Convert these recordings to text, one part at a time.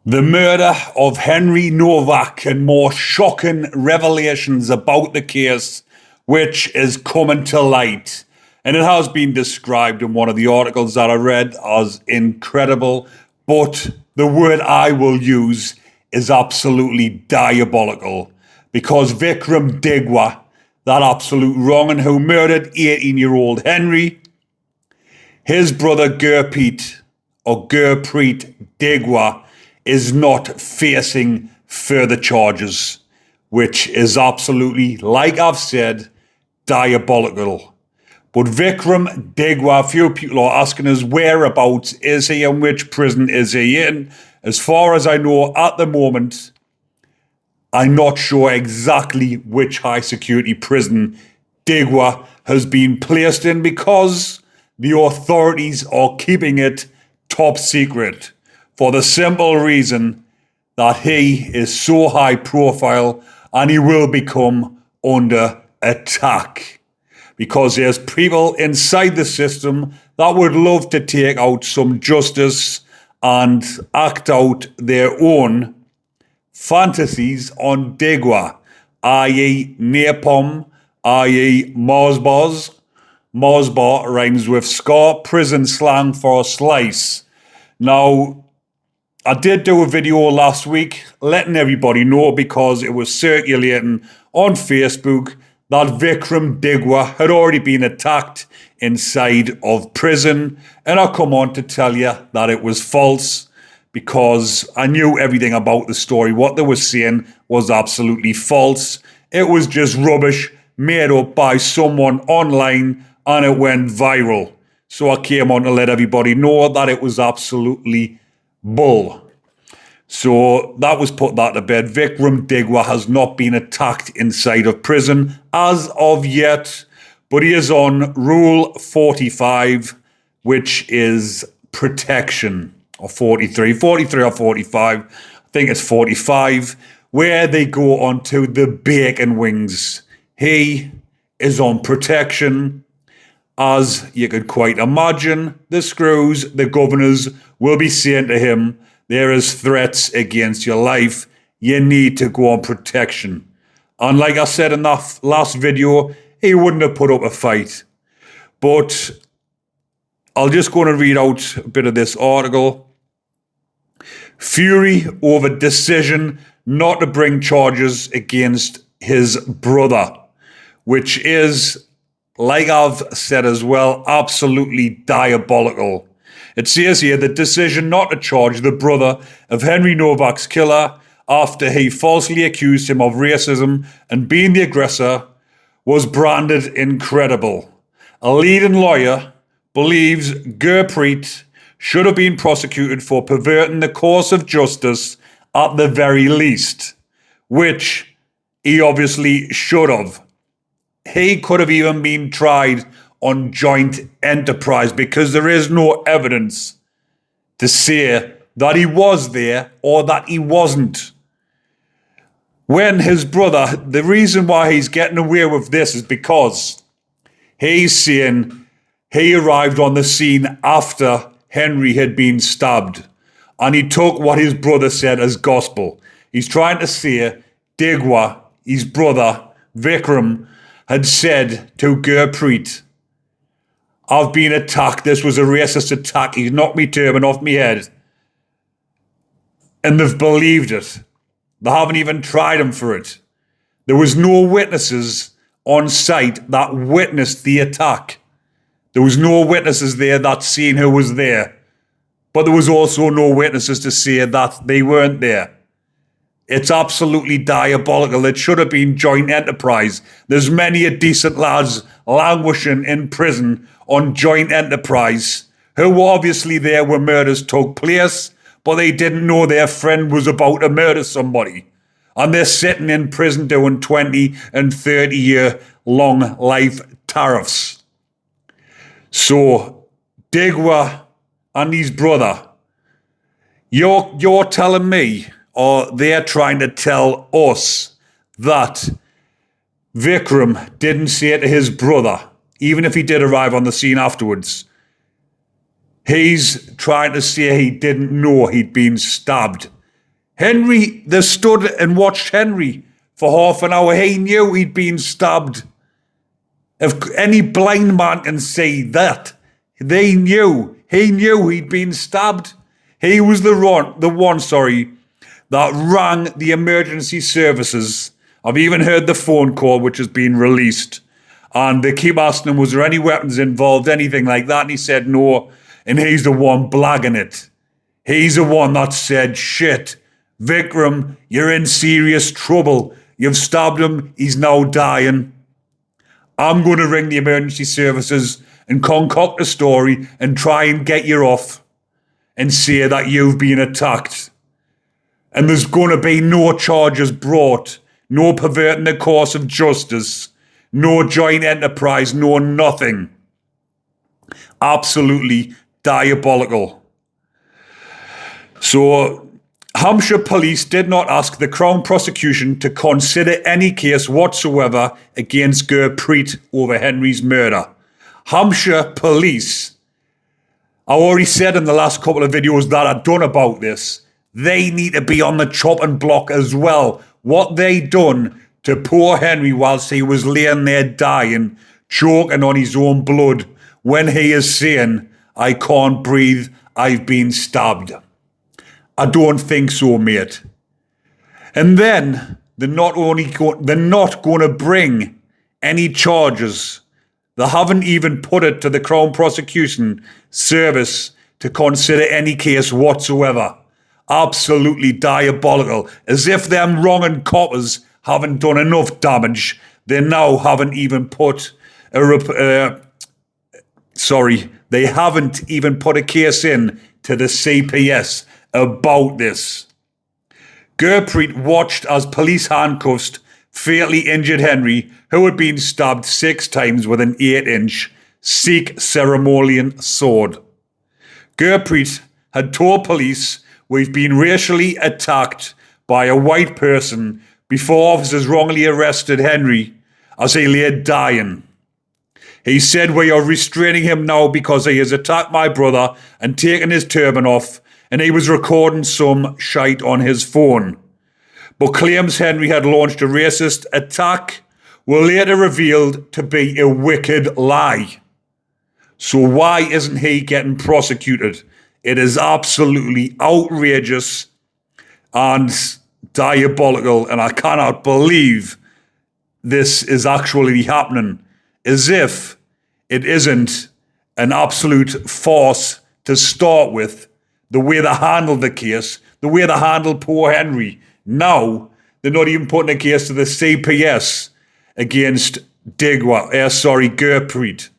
The murder of Henry Nowak and more shocking revelations about the case, which is coming to light. And it has been described in one of the articles that I read as incredible, but the word I will use is absolutely diabolical. Because Gurpreet Digwa, that absolute wrong'un who murdered 18-year-old Henry, his brother Gurpreet Digwa, is not facing further charges, which is absolutely, like I've said, diabolical. But Gurpreet Digwa, a few people are asking his whereabouts. Is he in? Which prison is he in? As far as I know at the moment, I'm not sure exactly which high security prison Digwa has been placed in because the authorities are keeping it top secret for the simple reason that he is so high profile and he will become under attack. Because there's people inside the system that would love to take out some justice and act out their own fantasies on Digwa, i.e. napalm, i.e. Mosbars. Mosbar rhymes with scar, prison slang for a slice. Now, I did do a video last week letting everybody know because it was circulating on Facebook that Gurpreet Digwa had already been attacked inside of prison. And I come on to tell you that it was false because I knew everything about the story. What they were saying was absolutely false. It was just rubbish made up by someone online and it went viral. So I came on to let everybody know that it was absolutely bull. So that was put that to bed. Gurpreet Digwa has not been attacked inside of prison as of yet, but he is on Rule 45, which is protection, or 43 or 45. I think it's 45, where they go on to the bacon wings. He is on protection. As you could quite imagine, the screws, the governors will be saying to him, there is threats against your life. You need to go on protection. And like I said in that last video, he wouldn't have put up a fight. But I'll just go and read out a bit of this article. Fury over decision not to bring charges against his brother, which is, like I've said as well, absolutely diabolical. It says here the decision not to charge the brother of Henry Nowak's killer after he falsely accused him of racism and being the aggressor was branded incredible. A leading lawyer believes Gurpreet should have been prosecuted for perverting the course of justice at the very least, which he obviously should have. He could have even been tried on joint enterprise because there is no evidence to say that he was there or that he wasn't. When his brother, the reason why he's getting away with this is because he's saying he arrived on the scene after Henry had been stabbed and he took what his brother said as gospel. He's trying to say Digwa, his brother, Vikram, had said to Gurpreet, I've been attacked. This was a racist attack. He's knocked me turban off me head. And they've believed it. They haven't even tried him for it. There was no witnesses on site that witnessed the attack. There was no witnesses there that seen who was there. But there was also no witnesses to say that they weren't there. It's absolutely diabolical. It should have been joint enterprise. There's many a decent lads languishing in prison on joint enterprise who were obviously there when murders took place, but they didn't know their friend was about to murder somebody. And they're sitting in prison doing 20 and 30 year long life tariffs. So, Digwa and his brother, you're telling me, or they're trying to tell us that Vikram didn't say to his brother, even if he did arrive on the scene afterwards, he's trying to say he didn't know he'd been stabbed Henry, they stood and watched Henry for half an hour. He knew he'd been stabbed. If any blind man can see that, he knew he'd been stabbed. He was the one, that rang the emergency services. I've even heard the phone call which has been released. And they keep asking him, was there any weapons involved, anything like that? And he said no. And he's the one blagging it. He's the one that said, shit, Vikram, you're in serious trouble. You've stabbed him. He's now dying. I'm going to ring the emergency services and concoct a story and try and get you off and say that you've been attacked. And there's going to be no charges brought, no perverting the course of justice, no joint enterprise, no nothing. Absolutely diabolical. So, Hampshire police did not ask the Crown prosecution to consider any case whatsoever against Gurpreet over Henry's murder. Hampshire police, I already said in the last couple of videos that I've done about this, they need to be on the chopping block as well. What they done to poor Henry whilst he was laying there dying, choking on his own blood, when he is saying, I can't breathe, I've been stabbed. I don't think so, mate. And then they're not going to bring any charges. They haven't even put it to the Crown Prosecution Service to consider any case whatsoever. Absolutely diabolical. As if them wronging coppers haven't done enough damage. They now haven't even put they haven't even put a case in to the CPS about this. Gurpreet watched as police handcuffed fatally injured Henry, who had been stabbed 6 times with an 8-inch Sikh ceremonial sword. Gurpreet had told police, we've been racially attacked by a white person before officers wrongly arrested Henry as he lay dying. He said, we are restraining him now because he has attacked my brother and taken his turban off, and he was recording some shite on his phone. But claims Henry had launched a racist attack were later revealed to be a wicked lie. So why isn't he getting prosecuted? It is absolutely outrageous and diabolical, and I cannot believe this is actually happening, as if it isn't an absolute farce to start with. The way they handled the case, the way they handled poor Henry. Now, they're not even putting a case to the CPS against Gurpreet.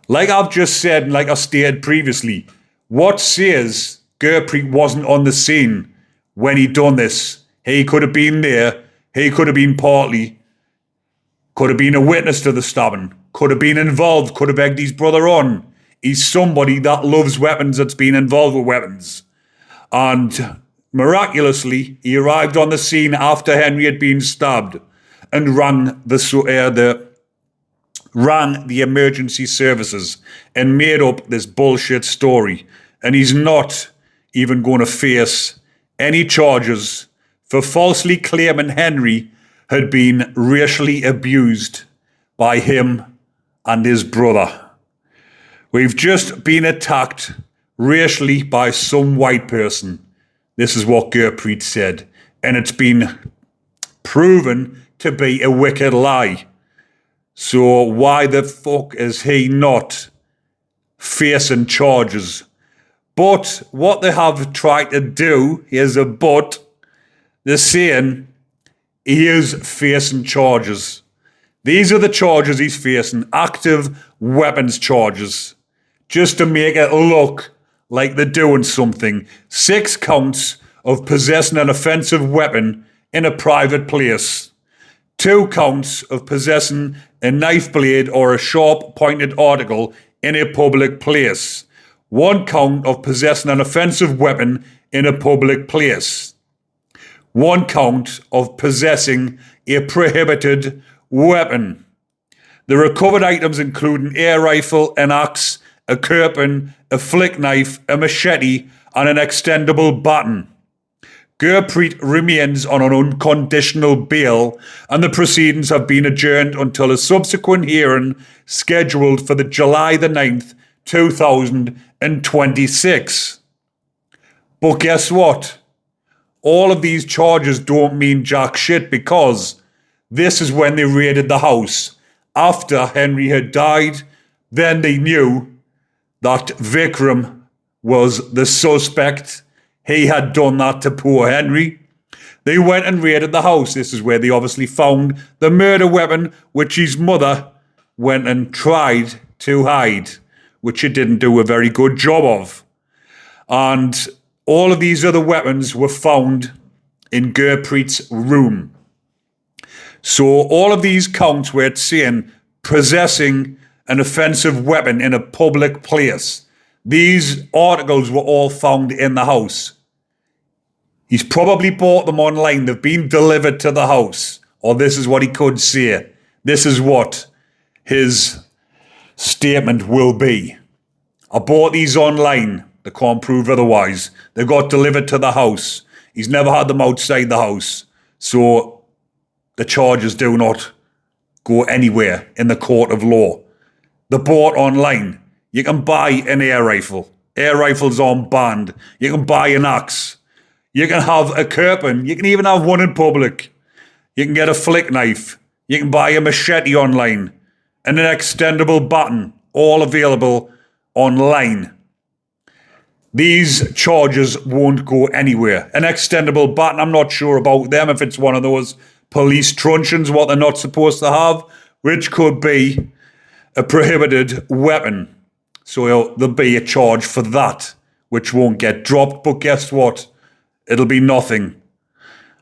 Like I've just said, and like I stated previously, what says Gurpreet wasn't on the scene when he done this? He could have been there. He could have been partly. Could have been a witness to the stabbing. Could have been involved. Could have egged his brother on. He's somebody that loves weapons, that's been involved with weapons. And miraculously, he arrived on the scene after Henry had been stabbed and rang the emergency services and made up this bullshit story. And he's not even going to face any charges for falsely claiming Henry had been racially abused by him and his brother. We've just been attacked racially by some white person. This is what Gurpreet said. And it's been proven to be a wicked lie. So why the fuck is he not facing charges? But what they have tried to do, here's a but, they're saying he is facing charges. These are the charges he's facing, active weapons charges. Just to make it look like they're doing something. 6 counts of possessing an offensive weapon in a private place. 2 counts of possessing a knife blade or a sharp pointed article in a public place. 1 count of possessing an offensive weapon in a public place. 1 count of possessing a prohibited weapon. The recovered items include an air rifle, an axe, a kirpan, a flick knife, a machete, and an extendable baton. Gurpreet remains on an unconditional bail, and the proceedings have been adjourned until a subsequent hearing scheduled for the July the 9th, 2026. But guess what? All of these charges don't mean jack shit, because this is when they raided the house. After Henry had died, then they knew that Vikram was the suspect. He had done that to poor Henry. They went and raided the house. This is where they obviously found the murder weapon, which his mother went and tried to hide, which she didn't do a very good job of. And all of these other weapons were found in Gurpreet's room. So all of these counts where it's saying possessing an offensive weapon in a public place, these articles were all found in the house. He's probably bought them online. They've been delivered to the house. Or this is what he could say. This is what his statement will be. I bought these online. They can't prove otherwise. They got delivered to the house. He's never had them outside the house. So the charges do not go anywhere in the court of law. They're bought online. You can buy an air rifle. Air rifles aren't banned. You can buy an axe. You can have a Kirpin. You can even have one in public. You can get a flick knife. You can buy a machete online. And an extendable baton. All available online. These charges won't go anywhere. An extendable baton, I'm not sure about them, if it's one of those police truncheons, what they're not supposed to have, which could be a prohibited weapon. So there'll be a charge for that, which won't get dropped. But guess what? It'll be nothing.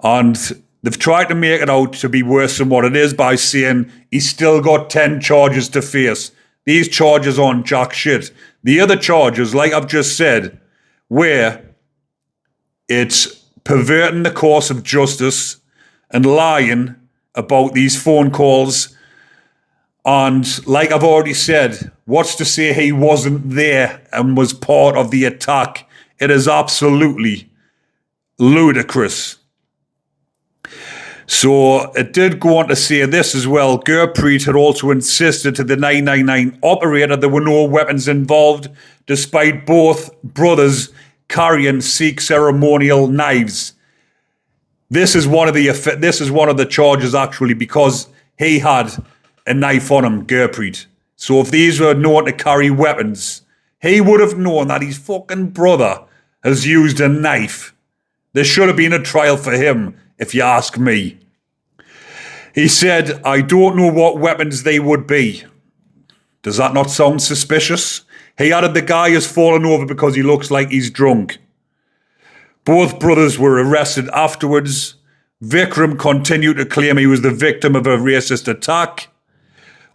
And they've tried to make it out to be worse than what it is by saying he's still got 10 charges to face. These charges aren't jack shit. The other charges, like I've just said, where it's perverting the course of justice and lying about these phone calls. And like I've already said, what's to say he wasn't there and was part of the attack? It is absolutely ludicrous. So it did go on to say this as well. Gurpreet had also insisted to the 999 operator there were no weapons involved, despite both brothers carrying Sikh ceremonial knives. This is one of the charges actually, because he had a knife on him, Gurpreet. So if these were known to carry weapons, he would have known that his fucking brother has used a knife. There should have been a trial for him, if you ask me. He said, I don't know what weapons they would be. Does that not sound suspicious? He added the guy has fallen over because he looks like he's drunk. Both brothers were arrested afterwards. Vikram continued to claim he was the victim of a racist attack.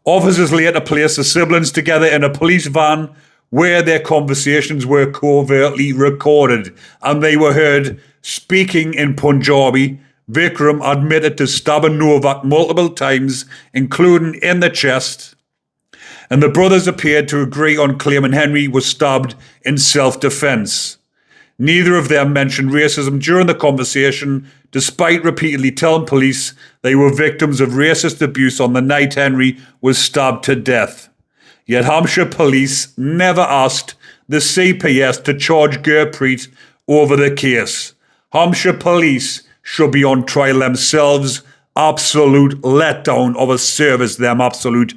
Officers later placed the siblings together in a police van where their conversations were covertly recorded, and they were heard speaking in Punjabi. Vikram admitted to stabbing Nowak multiple times, including in the chest, and the brothers appeared to agree on claiming Henry was stabbed in self-defense. Neither of them mentioned racism during the conversation, despite repeatedly telling police they were victims of racist abuse on the night Henry was stabbed to death. Yet Hampshire police never asked the CPS to charge Gurpreet over the case. Hampshire police should be on trial themselves. Absolute letdown of a service, them absolute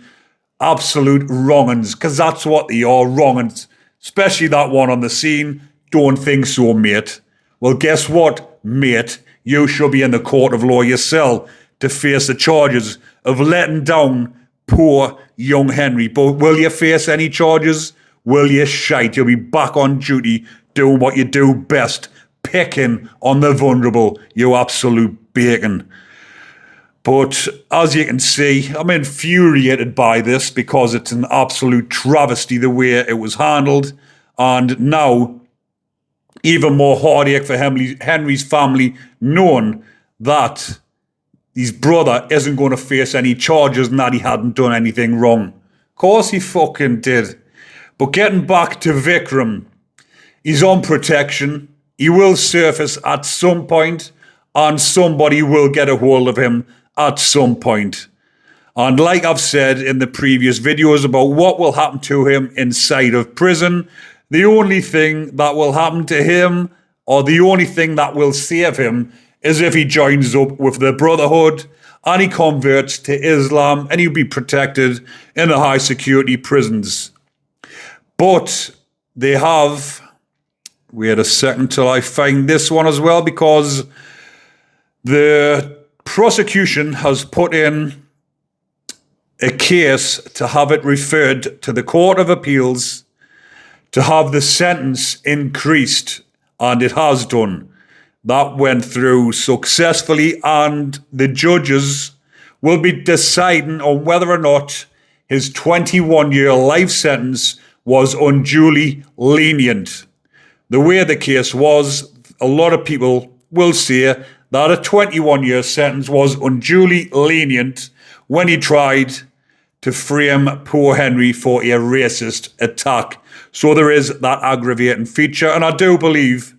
wrong'uns, because that's what they are, wrong'uns. Especially that one on the scene. Don't think so, mate. Well, guess what, mate? You should be in the court of law yourself to face the charges of letting down poor young Henry. But will you face any charges? Will you shite? You'll be back on duty doing what you do best, picking on the vulnerable, you absolute bacon. But as you can see, I'm infuriated by this because it's an absolute travesty the way it was handled. And now, even more heartache for Henry's family, knowing that his brother isn't going to face any charges and that he hadn't done anything wrong. Of course he fucking did. But getting back to Vikram, he's on protection. He will surface at some point, and somebody will get a hold of him at some point. And like I've said in the previous videos about what will happen to him inside of prison, the only thing that will happen to him, or the only thing that will save him, is if he joins up with the Brotherhood and he converts to Islam, and he'll be protected in the high security prisons. But they have, wait a second till I find this one as well, because the prosecution has put in a case to have it referred to the Court of Appeals to have the sentence increased, and it has done. That went through successfully, and the judges will be deciding on whether or not his 21-year life sentence was unduly lenient. The way the case was, a lot of people will say that a 21-year sentence was unduly lenient when he tried to frame poor Henry for a racist attack. So there is that aggravating feature, and I do believe,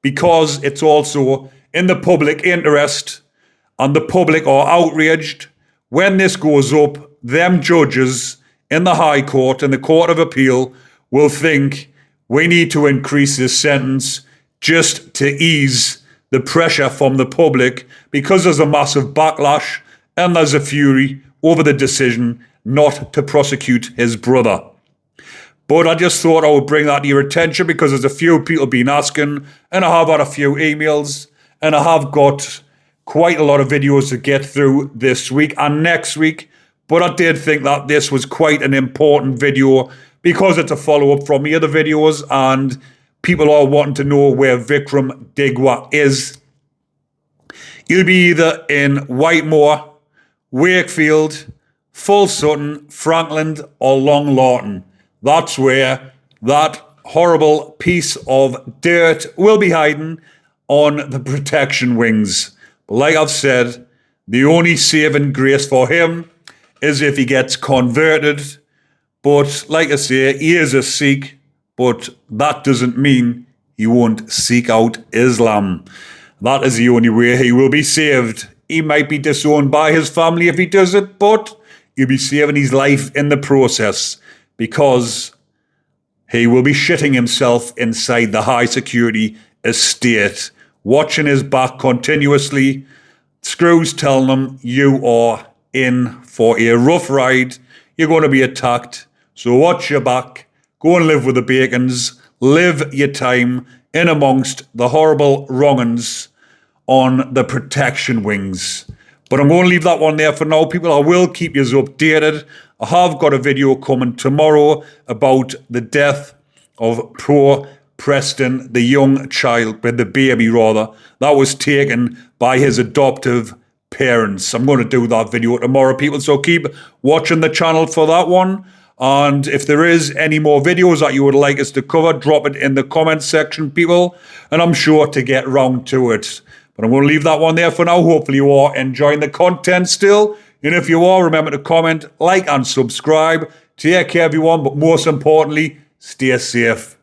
because it's also in the public interest and the public are outraged, when this goes up, them judges in the High Court and the Court of Appeal will think we need to increase this sentence just to ease the pressure from the public, because there's a massive backlash and there's a fury over the decision not to prosecute his brother. But I just thought I would bring that to your attention, because there's a few people been asking, and I have had a few emails, and I have got quite a lot of videos to get through this week and next week. But I did think that this was quite an important video, because it's a follow-up from the other videos, and people are wanting to know where Vikram Digwa is. He'll be either in Whitemore, Wakefield, Full Sutton, Franklin, or Long Lawton. That's where that horrible piece of dirt will be hiding on the protection wings. But like I've said, the only saving grace for him is if he gets converted. But like I say, he is a Sikh, but that doesn't mean he won't seek out Islam. That is the only way he will be saved. He might be disowned by his family if he does it, but he'll be saving his life in the process, because he will be shitting himself inside the high security estate, watching his back continuously. Screws telling him, you are in for a rough ride, you're going to be attacked, so watch your back, go and live with the Bacons, live your time in amongst the horrible wrong'uns on the protection wings. But I'm going to leave that one there for now, people. I will keep you updated. I have got a video coming tomorrow about the death of poor Preston, the young child, the baby rather, that was taken by his adoptive parents. I'm going to do that video tomorrow, people, so keep watching the channel for that one. And if there is any more videos that you would like us to cover, drop it in the comments section, people, and I'm sure to get round to it. But I'm going to leave that one there for now. Hopefully you are enjoying the content still. And if you are, remember to comment, like and subscribe. Take care, everyone. But most importantly, stay safe.